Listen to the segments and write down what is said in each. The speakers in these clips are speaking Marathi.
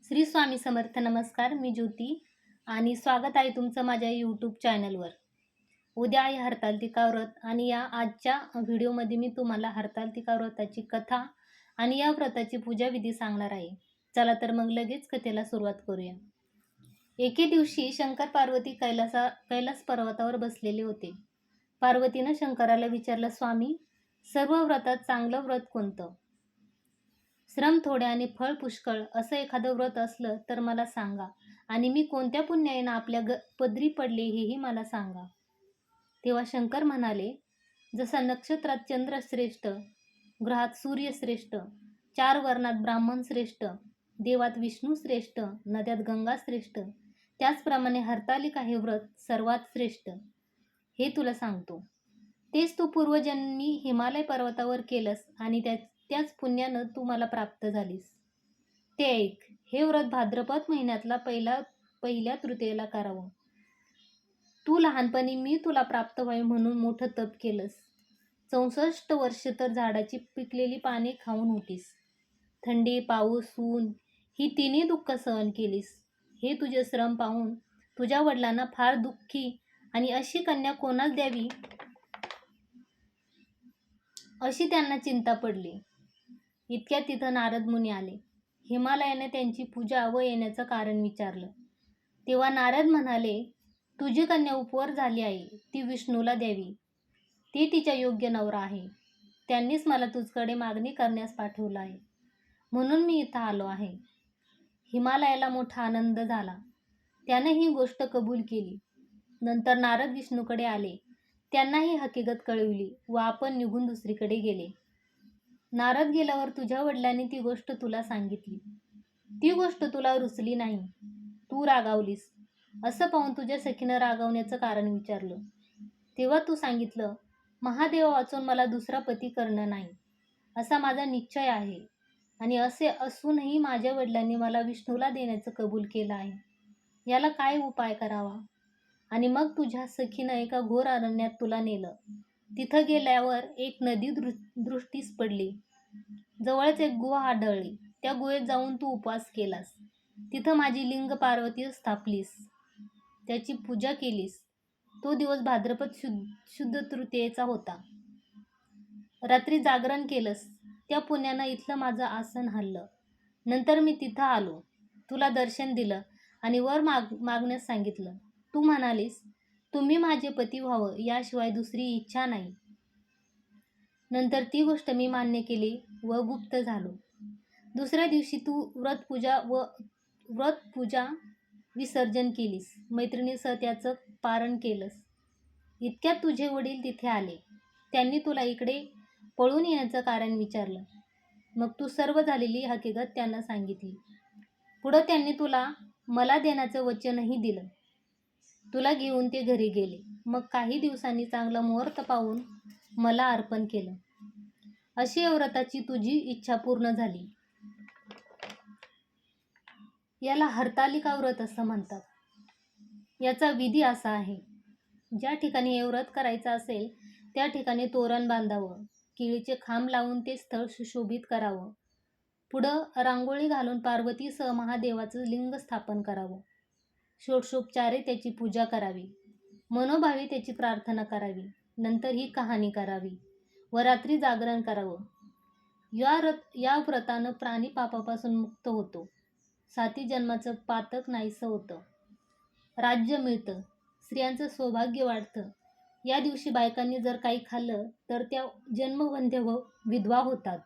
श्री स्वामी समर्थ. नमस्कार, मी ज्योती आणि स्वागत आहे तुमचं माझ्या यूट्यूब चॅनलवर. उद्या आहे हरतालिका व्रत आणि या आजच्या व्हिडिओमध्ये मी तुम्हाला हरतालिका व्रताची कथा आणि या व्रताची पूजाविधी सांगणार आहे. चला तर मग लगेच कथेला सुरुवात करूया. एके दिवशी शंकर पार्वती कैलास पर्वतावर बसलेले होते. पार्वतीनं शंकराला विचारलं, स्वामी, सर्व व्रतात चांगलं व्रत कोणतं? श्रम थोडे आणि फळ पुष्कळ असं एखादं व्रत असलं तर मला सांगा आणि मी कोणत्या पुण्याईनं आपल्या पदरी पडले हेही मला सांगा. तेव्हा शंकर म्हणाले, जसा नक्षत्रात चंद्र श्रेष्ठ, ग्रहात सूर्य श्रेष्ठ, 4 वर्णात ब्राह्मण श्रेष्ठ, देवात विष्णू श्रेष्ठ, नद्यात गंगा श्रेष्ठ, त्याचप्रमाणे हरतालिका हे व्रत सर्वात श्रेष्ठ. हे तुला सांगतो. तेच तू पूर्वजन्मी हिमालय पर्वतावर केलंस आणि त्याच पुण्यानं तू मला प्राप्त झालीस. ते ऐक. हे व्रत भाद्रपद महिन्यातला पहिल्या तृतीयेला करावं. तू लहानपणी मी तुला प्राप्त व्हावे म्हणून मोठं तप केलंस. 64 वर्ष तर झाडाची पिकलेली पाने खाऊन होतीस. थंडी, पाऊस, ऊन ही तिन्ही दुःख सहन केलीस. हे तुझे श्रम पाहून तुझ्या वडिलांना फार दुःखी आणि अशी कन्या कोणास द्यावी अशी त्यांना चिंता पडली. इतक्यात तिथं नारद मुनी आले. हिमालयाने त्यांची पूजा व येण्याचं कारण विचारलं. तेव्हा नारद म्हणाले, तुझी कन्या उपवर झाली आहे, ती विष्णूला द्यावी. ती तिच्या योग्य नवरा आहे. त्यांनीच मला तुझकडे मागणी करण्यास पाठवलं आहे, म्हणून मी इथं आलो आहे. हिमालयाला मोठा आनंद झाला. त्याने ही गोष्ट कबूल केली. नंतर नारद विष्णूकडे आले. त्यांना ही हकीकत कळविली व आपण निघून दुसरीकडे गेले. नारद गेल्यावर तुझ्या वडिलांनी ती गोष्ट तुला सांगितली. ती गोष्ट तुला रुचली नाही. तू रागावलीस. असं पाहून तुझ्या सखीनं रागावण्याचं कारण विचारलं. तेव्हा तू सांगितलं, महादेवा वाचून मला दुसरा पती करणं नाही असा माझा निश्चय आहे आणि असे असूनही माझ्या वडिलांनी मला विष्णूला देण्याचं कबूल केलं आहे. याला काय उपाय करावा? आणि मग तुझ्या सखीनं एका घोर अरण्यात तुला नेलं. तिथं गेल्यावर एक नदी दृष्टीस पडली. जवळच एक गुहा आढळली. त्या गुहेत जाऊन तू उपवास केलास. तिथं माझी लिंग पार्वती स्थापलीस. त्याची पूजा केलीस. तो दिवस भाद्रपद शुद्ध तृतीयेचा होता. रात्री जागरण केलंस. त्या पुण्यानं इथलं माझं आसन हल्लं. नंतर मी तिथं आलो. तुला दर्शन दिलं आणि वर मागण्यास सांगितलं. तू म्हणालीस, तुम्ही माझे पती व्हावं याशिवाय दुसरी इच्छा नाही. नंतर ती गोष्ट मी मान्य केली व गुप्त झालो. दुसऱ्या दिवशी तू व्रतपूजा विसर्जन केलीस. मैत्रिणीसह त्याचं पारण केलंस. इतक्यात तुझे वडील तिथे आले. त्यांनी तुला इकडे पळून येण्याचं कारण विचारलं. मग तू सर्व झालेली हकीकत त्यांना सांगितली. पुढं त्यांनी तुला मला देण्याचं वचनही दिलं. तुला घेऊन ते घरी गेले. मग काही दिवसांनी चांगला मुहूर्त पाहून मला अर्पण केलं. अशी व्रताची तुझी इच्छा पूर्ण झाली. याला हरतालिका व्रत असं म्हणतात. याचा विधी असा आहे, ज्या ठिकाणी हे व्रत करायचं असेल त्या ठिकाणी तोरण बांधावं. केळीचे खांब लावून ते स्थळ सुशोभित करावं. पुढं रांगोळी घालून पार्वतीसह महादेवाचं लिंग स्थापन करावं. षोडशोपचारे त्याची पूजा करावी. मनोभावी त्याची प्रार्थना करावी. नंतर ही कहाणी करावी व रात्री जागरण करावं. या व्रतानं प्राणी पापापासून मुक्त होतो. 7 जन्माचं पातक नाहीसं होतं. राज्य मिळतं. स्त्रियांचं सौभाग्य वाढतं. या दिवशी बायकांनी जर काही खाल्लं तर त्या जन्मवंध्य व विधवा होतात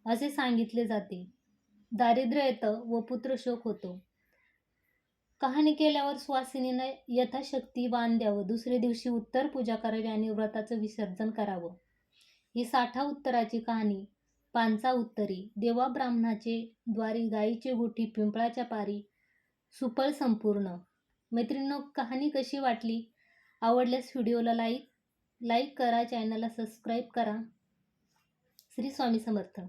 असे सांगितले जाते. दारिद्र्य येतं व पुत्रशोक होतो. कहाणी केल्यावर सुवासिनीनं यथाशक्ती वाण द्यावं. दुसऱ्या दिवशी उत्तर पूजा करावी आणि व्रताचं विसर्जन करावं. ही 60 उत्तराची कहाणी. 5 उत्तरी, देवा ब्राह्मणाचे द्वारी, गायीचे गोठी, पिंपळाच्या पारी, सुफळ संपूर्ण. मैत्रिणींनो, कहाणी कशी वाटली? आवडल्यास व्हिडिओला लाईक करा, चॅनलला सबस्क्राईब करा. श्री स्वामी समर्थ.